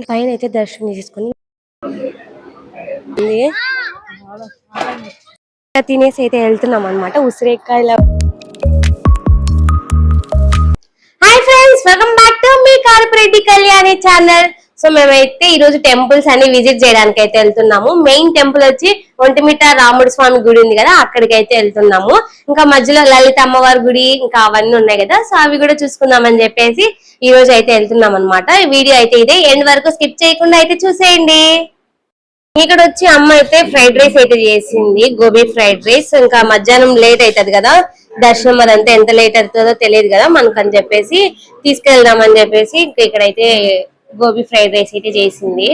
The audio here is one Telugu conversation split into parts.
పైన అయితే దర్శనం చేసుకుని తినేసి అయితే వెళ్తున్నాం అనమాట ఉసిరికాయల. Hi friends, welcome back to మీ కార్పొరేటి కళ్యాణి ఛానల్. సో మేమైతే ఈ రోజు టెంపుల్స్ అన్ని విజిట్ చేయడానికి అయితే వెళ్తున్నాము. మెయిన్ టెంపుల్ వచ్చి ఒంటిమిట్ట రాముడు స్వామి గుడి ఉంది కదా, అక్కడికి అయితే వెళ్తున్నాము. ఇంకా మధ్యలో లలిత అమ్మవారి గుడి ఇంకా అవన్నీ ఉన్నాయి కదా, సో అవి కూడా చూసుకుందామని చెప్పేసి ఈ రోజు అయితే వెళ్తున్నాం అనమాట. ఈ వీడియో అయితే ఇదే, ఎండ్ వరకు స్కిప్ చేయకుండా అయితే చూసేయండి. ఇక్కడ వచ్చి అమ్మ అయితే ఫ్రైడ్ రైస్ అయితే చేసింది, గోబీ ఫ్రైడ్ రైస్. ఇంకా మధ్యాహ్నం లేట్ అవుతుంది కదా దర్శనం, అదంతా ఎంత లేట్ అవుతుందో తెలియదు కదా మనకు అని చెప్పేసి తీసుకెళ్దాం అని చెప్పేసి ఇక్కడైతే గోబీ ఫ్రైడ్ రైస్ అయితే చేసింది.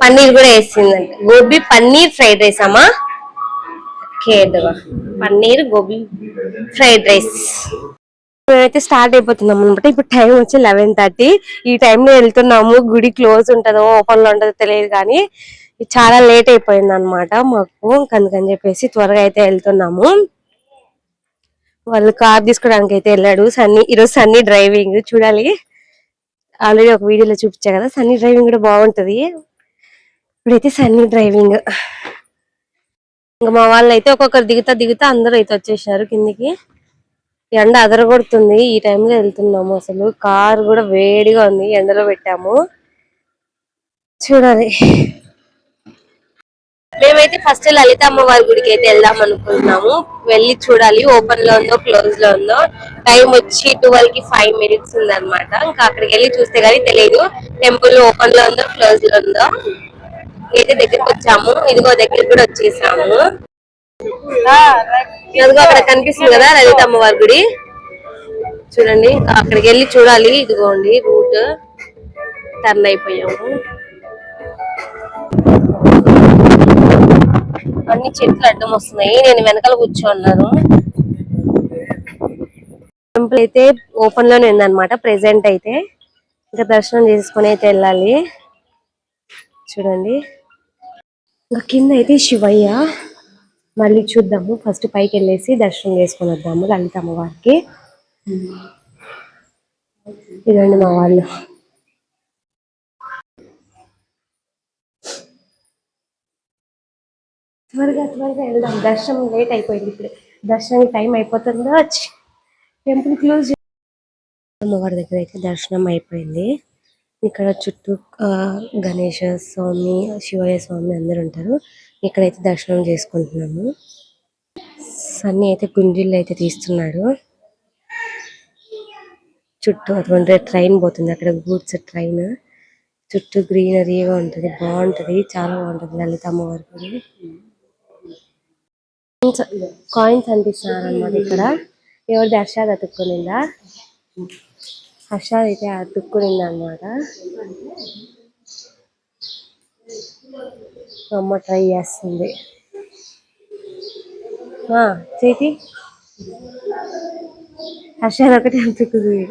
పన్నీర్ కూడా వేసిందంట, గోబీ పన్నీర్ ఫ్రైడ్ రైస్ అమ్మా. Paneer gobi fried rice. మేమైతే స్టార్ట్ అయిపోతున్నాం అనమాట. ఇప్పుడు టైం వచ్చి 11:30. ఈ టైంలో వెళ్తున్నాము. గుడి క్లోజ్ ఉంటుందో ఓపెన్ లో ఉంటుందో తెలియదు కానీ చాలా లేట్ అయిపోయింది అనమాట మాకు. అందుకని చెప్పేసి త్వరగా అయితే వెళ్తున్నాము. వాళ్ళు కార్ తీసుకోవడానికి అయితే వెళ్ళాడు సన్నీ. ఈరోజు సన్నీ డ్రైవింగ్ చూడాలి. ఆల్రెడీ ఒక వీడియోలో చూపించా కదా, సన్నీ డ్రైవింగ్ కూడా బాగుంటది. ఇప్పుడైతే సన్నీ డ్రైవింగ్. ఇంకా మా వాళ్ళు అయితే ఒక్కొక్కరు దిగుతా అందరూ అయితే వచ్చేసారు కిందికి. ఎండ అదరగొడుతుంది, ఈ టైంలో వెళ్తున్నాము. అసలు కార్ కూడా వేడిగా ఉంది, ఎండలో పెట్టాము. చూడాలి. మేమైతే ఫస్ట్ లలిత అమ్మవారి గుడికి అయితే వెళ్దాం అనుకుంటున్నాము. వెళ్ళి చూడాలి ఓపెన్ లో ఉందో క్లోజ్ లో ఉందో. టైం వచ్చి 12:05 ఉంది అనమాట. ఇంకా అక్కడికి వెళ్ళి చూస్తే గానీ తెలియదు టెంపుల్ ఓపెన్ లో ఉందో క్లోజ్ లో ఉందో. అయితే దగ్గరికి వచ్చాము, ఇదిగో దగ్గరికి కూడా వచ్చేసాము. ఇదిగో అక్కడ కనిపిస్తుంది కదా లలిత అమ్మవారి గుడి, చూడండి. అక్కడికి వెళ్ళి చూడాలి. ఇదిగోండి రూట్, టర్న్ అయిపోయాము. అన్ని చెట్లు అడ్డం వస్తున్నాయి, నేను వెనకాల కూర్చోన్నాను. టెంపుల్ అయితే ఓపెన్ లోనే ఉందన్నమాట ప్రెసెంట్ అయితే. ఇంకా దర్శనం చేసుకుని అయితే వెళ్ళాలి. చూడండి ఇంకా కింద అయితే శివయ్య. మళ్ళీ చూద్దాము, ఫస్ట్ పైకి వెళ్ళేసి దర్శనం చేసుకుని వద్దాము లలిత అమ్మవారికి. ఇదండి మా వాళ్ళు. త్వరగా వెళ్దాం, దర్శనం లేట్ అయిపోయింది. ఇప్పుడు దర్శనం టైం అయిపోతుందో. Temple close. అమ్మవారి దగ్గర అయితే దర్శనం అయిపోయింది. ఇక్కడ చుట్టూ గణేష స్వామి, శివయ్య స్వామి అందరు ఉంటారు. ఇక్కడైతే దర్శనం చేసుకుంటున్నాము. సన్నీ అయితే గుంజిళ్ళు అయితే తీస్తున్నాడు. చుట్టూ అటువంటి ట్రైన్ పోతుంది, అక్కడ గూడ్స్ ట్రైన్. చుట్టూ గ్రీనరీగా ఉంటది, బాగుంటది, చాలా బాగుంటది లలిత అమ్మవారి గుడి. కాయిన్స్ అనిపిస్తున్నారు అన్నమాట ఇక్కడ. ఎవరిది హర్షాద్ అతుక్కునిందా, హర్షాద్ అయితే అతుక్కునింది అన్నమాట. అమ్మ ట్రై చేస్తుంది. చేతి హర్షాద్ ఒకటి అతుక్కుతుంది.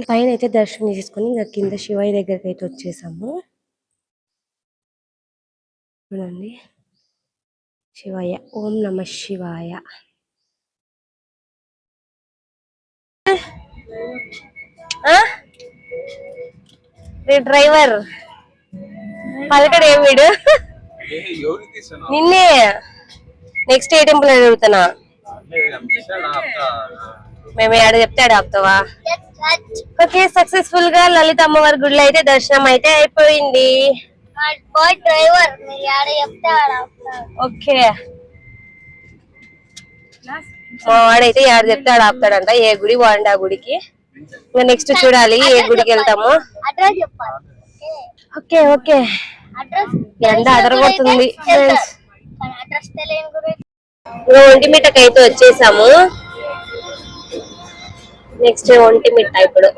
పైన అయితే దర్శనం చేసుకుని ఇంకా కింద శివయ్య దగ్గరికి అయితే వచ్చేసాము. చూడండి శివయ్య, ఓం నమ శివాయ. డ్రైవర్ పలకడే వీడు నిన్నే. నెక్స్ట్ ఏ టెంపుల్ అడుగుతున్నా, మేము ఏడ చెప్తే ఆడ ఆపుతావా. ఓకే, సక్సెస్ఫుల్ గా లలిత అమ్మవారి గుడిలో అయితే దర్శనం అయితే అయిపోయింది. ఓకే, మా వాడైతే ఏడ చెప్తే ఆడ ఆపుతాడంట. ఏ గుడి బాగుండే ఆ గుడికి. ఇంకా నెక్స్ట్ చూడాలి ఏ గుడికి వెళ్తాము. ఓకే ఓకే, ఎండ అదరగొడుతుంది ఫ్రెండ్స్. ఒంటిమిట్టకి అయితే వచ్చేసాము. నెక్స్ట్ ఒంటిమిట్ట. ఇప్పుడు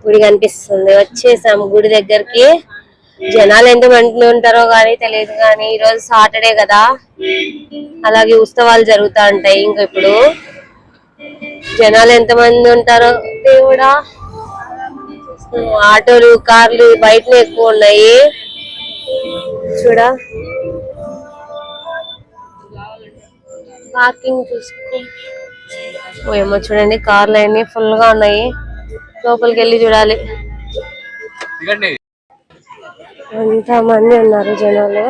గుడి కనిపిస్తుంది, వచ్చేసాము గుడి దగ్గరికి. జనాలు ఎంతమంది ఉంటారో కానీ తెలియదు, కానీ ఈరోజు సాటర్డే కదా, అలాగే ఉత్సవాలు జరుగుతూ ఉంటాయి. ఇంకా ఇప్పుడు జనాలు ఎంతమంది ఉంటారో దేవుడా. ఆటోలు కార్లు బయటనే ఎక్కువ ఉన్నాయి చూడ. పార్కింగ్ చూసుకో. ఏమో చూడండి, కార్లు అన్ని ఫుల్ గా ఉన్నాయి. లోపలికి వెళ్ళి చూడాలి. అంతా మంది ఉన్నారు జనాలు.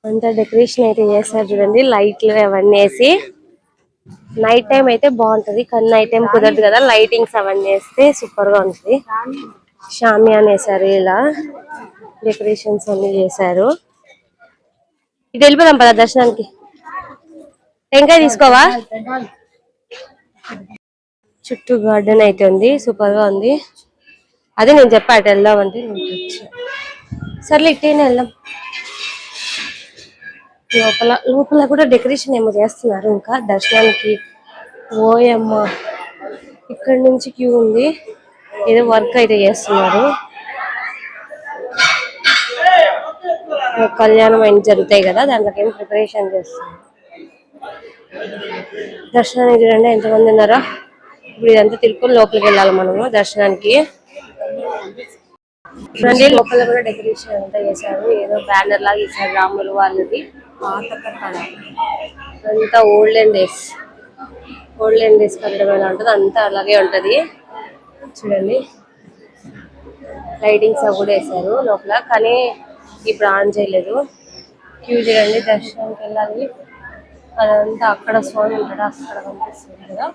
అంతా డెకరేషన్ అయితే చేస్తారు చూడండి, లైట్లు అవన్నీ వేసి. నైట్ టైం అయితే బాగుంటది, కానీ నైట్ టైం కుదరదు కదా. లైటింగ్స్ అవన్నీ వేస్తే సూపర్ గా ఉంటుంది. షామియానా వేసారు, ఇలా డెకరేషన్స్ అన్ని చేశారు. ఇటు వెళ్ళిపోదాం పద దర్శనానికి. టెంకాయ తీసుకోవా? చుట్టూ గార్డెన్ అయితే ఉంది, సూపర్ గా ఉంది. అదే నేను చెప్పా అటు వెళ్దామంటే సర్లే ఇట్టేనే వెళ్దాం. లోపల లోపల కూడా డెకరేషన్ ఏమో చేస్తున్నారు ఇంకా దర్శనానికి. ఓయమ్మ, ఇక్కడ నుంచి క్యూ ఉంది, ఏదో వర్క్ అయితే చేస్తున్నారు. కళ్యాణం అయిన జరుగుతాయి కదా, దాంట్లోకి ఏం ప్రిపరేషన్ చేస్తున్నారు. దర్శనానికి చూడండి ఎంతమంది ఉన్నారో. ఇప్పుడు ఇదంతా తిరుపతి లోపలికి వెళ్ళాలి మనము దర్శనానికి. చూడండి లోపల కూడా డెకరేషన్ అంతా చేశారు, ఏదో బ్యానర్ లాగా ఇచ్చారు రాములు వాళ్ళది. అంతా ఓల్డెన్ డేస్ కట్టడం ఎలా ఉంటుంది అంతా అలాగే ఉంటది. చూడండి లైటింగ్స్ కూడా వేసారు లోపల, కానీ ఇప్పుడు ఆన్ చేయలేదు. క్యూ చూడండి, దర్శనానికి వెళ్ళాలి. అదంతా అక్కడ స్వామి ఉంటాడు, అక్కడ కనిపిస్తుంది కదా.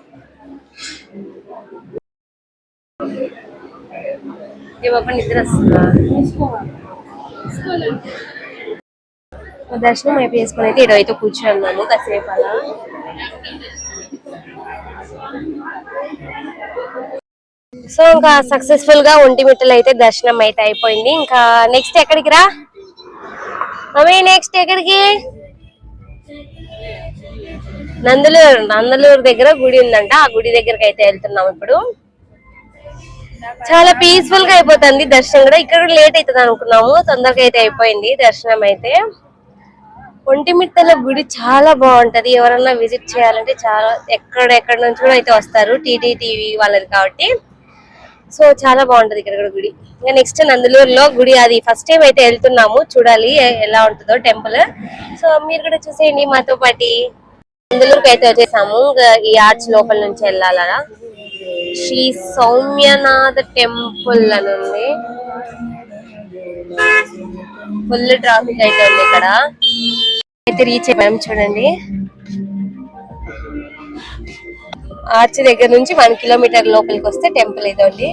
ఏ బాబా నిద్ర వస్తుందా? దర్శనం అయిపోయి చేసుకుని అయితే ఇటువైతే కూర్చున్నాము కాసేపు అలా. సో ఇంకా సక్సెస్ఫుల్ గా ఒంటిమిట్టలు అయితే దర్శనం అయితే అయిపోయింది. ఇంకా నెక్స్ట్ ఎక్కడికి రా అవి? నెక్స్ట్ ఎక్కడికి? నందలూరు దగ్గర గుడి ఉందంట, ఆ గుడి దగ్గరకి అయితే వెళ్తున్నాం ఇప్పుడు. చాలా పీస్ఫుల్ గా అయిపోతుంది దర్శనం కూడా. ఇక్కడ కూడా లేట్ అవుతుంది అనుకున్నాము, తొందరగా అయితే అయిపోయింది దర్శనం అయితే. ఒంటిమిట్టల గుడి చాలా బాగుంటది, ఎవరన్నా విజిట్ చేయాలంటే చాలా ఎక్కడెక్కడ నుంచి కూడా అయితే వస్తారు, టీటీవీ వాళ్ళది కాబట్టి. సో చాలా బాగుంటది ఇక్కడ కూడా గుడి. ఇంకా నెక్స్ట్ నందలూరులో గుడి, అది ఫస్ట్ టైం అయితే వెళ్తున్నాము, చూడాలి ఎలా ఉంటుందో టెంపుల్. సో మీరు కూడా చూసేయండి మాతో పాటి. నందలూరుకి అయితే వచ్చేసాము, ఈ ఆర్చ్ లోపల నుంచి వెళ్ళాలరా. శ్రీ సౌమ్యనాథ టెంపుల్ అని ఉంది. ఫుల్ ట్రాఫిక్ అయితే ఉంది ఇక్కడ. అయితే రీచ్ అయిపోయాం చూడండి. ఆర్చ్ దగ్గర నుంచి 1 కిలోమీటర్ లోపలికి వస్తే టెంపుల్ ఇదండి.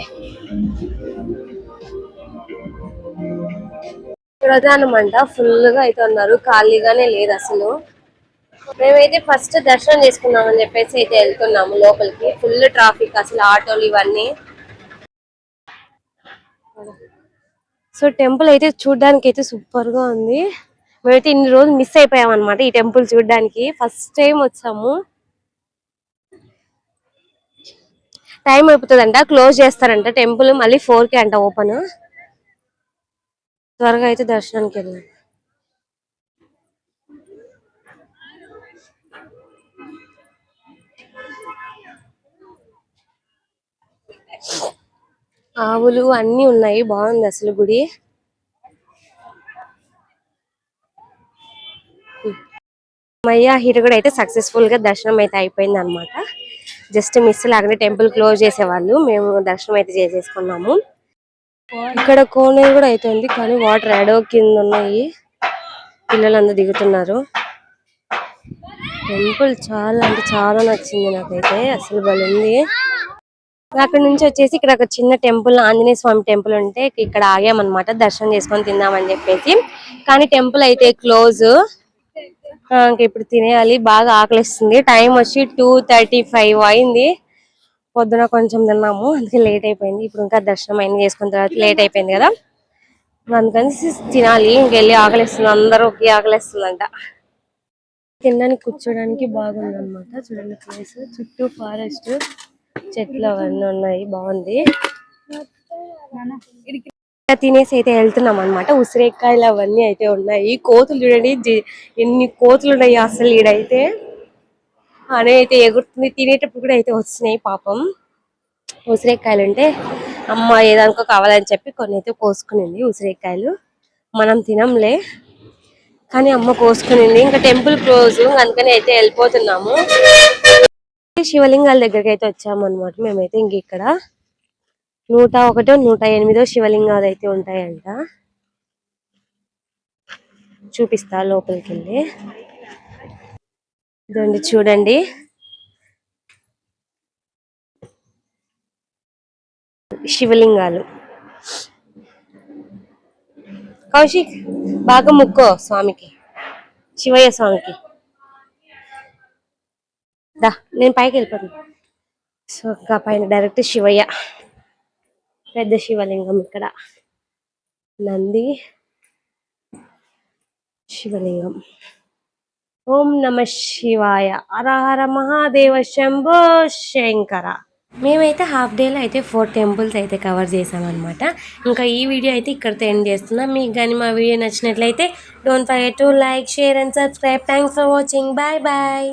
ప్రధానం అంట, ఫుల్ గా అయితే ఉన్నారు, ఖాళీగానే లేదు అసలు. మేమైతే ఫస్ట్ దర్శనం చేసుకున్నామని చెప్పేసి అయితే వెళ్తున్నాము లోపలికి. ఫుల్ ట్రాఫిక్ అసలు, ఆటోలు ఇవన్నీ. సో టెంపుల్ అయితే చూడడానికి అయితే సూపర్ గా ఉంది. మేమైతే ఇన్ని రోజులు మిస్ అయిపోయాం అనమాట ఈ టెంపుల్ చూడడానికి. ఫస్ట్ టైం వచ్చాము. టైం అయిపోతుందంట, క్లోజ్ చేస్తారంట టెంపుల్, మళ్ళీ 4కి అంట ఓపెన్. త్వరగా అయితే దర్శనానికి వెళ్ళాం. ఆవులు అన్ని ఉన్నాయి, బాగుంది అసలు గుడి. మయ్యా హీట కూడా అయితే సక్సెస్ఫుల్ గా దర్శనం అయితే అయిపోయింది అనమాట. జస్ట్ మిస్ లాగానే టెంపుల్ క్లోజ్ చేసేవాళ్ళు, మేము దర్శనం అయితే చేసేసుకున్నాము. ఇక్కడ కోనేరు కూడా అయితే ఉంది, కానీ వాటర్ ఎడో కింద ఉన్నాయి. పిల్లలందరూ దిగుతున్నారు. టెంపుల్ చాలా అంటే చాలా నచ్చింది నాకైతే, అసలు బాగుంది. అక్కడ నుంచి వచ్చేసి ఇక్కడ ఒక చిన్న టెంపుల్, ఆంజనేయ స్వామి టెంపుల్ ఉంటే ఇక్కడ ఆగామన్నమాట, దర్శనం చేసుకొని తిందామని చెప్పేసి. కానీ టెంపుల్ అయితే క్లోజ్. ఇంకా ఇప్పుడు తినేయాలి, బాగా ఆకలిస్తుంది. టైం వచ్చి 2:35 అయింది. పొద్దున కొంచెం తిన్నాము, అందుకే లేట్ అయిపోయింది. ఇప్పుడు ఇంకా దర్శనం అయిన చేసుకున్న తర్వాత లేట్ అయిపోయింది కదా, అందుకని తినాలి. ఇంకెళ్ళి ఆకలిస్తుంది, అందరూకి ఆకలిస్తుందంట. తినడానికి కూర్చోడానికి బాగుంది అనమాట. చూడండి ప్లేస్, చుట్టూ ఫారెస్ట్, చెట్లు అవన్నీ ఉన్నాయి, బాగుంది. తినేసి అయితే వెళ్తున్నాం అనమాట. ఉసిరికాయలు అవన్నీ అయితే ఉన్నాయి. కోతులు చూడండి ఎన్ని కోతులు ఉన్నాయి అసలు ఈడైతే. అనే అయితే ఎగురుతుంది, తినేటప్పుడు కూడా అయితే వచ్చినాయి పాపం. ఉసిరికాయలు ఉంటే అమ్మ ఏదానికో కావాలని చెప్పి కొన్ని అయితే కోసుకునింది ఉసిరికాయలు. మనం తినంలే, కానీ అమ్మ కోసుకునింది. ఇంకా టెంపుల్ క్లోజ్, అందుకని అయితే వెళ్ళిపోతున్నాము. శివలింగాల దగ్గరికి అయితే వచ్చాము అనమాట మేమైతే. ఇంక ఇక్కడ 101, 108 శివలింగాలు అయితే ఉంటాయంట. చూపిస్తా లోపలికి వెళ్ళి. ఇదండి చూడండి, శివలింగాలు. కౌశిక్ బాగా ముక్కో స్వామికి, శివయ్య స్వామికి. దా నేను పైకి వెళ్ళిపోతాను. సో ఇంకా పైన డైరెక్ట్ శివయ్య, పెద్ద శివలింగం. ఇక్కడ నంది, శివలింగం. ఓం నమ శివాయ, హర హర మహాదేవ, శంభో శంకర. మేమైతే హాఫ్ డేలో అయితే 4 టెంపుల్స్ అయితే కవర్ చేసామన్నమాట. ఇంకా ఈ వీడియో అయితే ఇక్కడితో ఎండ్ చేస్తున్నాం. మీకు కానీ మా వీడియో నచ్చినట్లయితే don't forget to like, share and subscribe. Thanks for watching. Bye bye.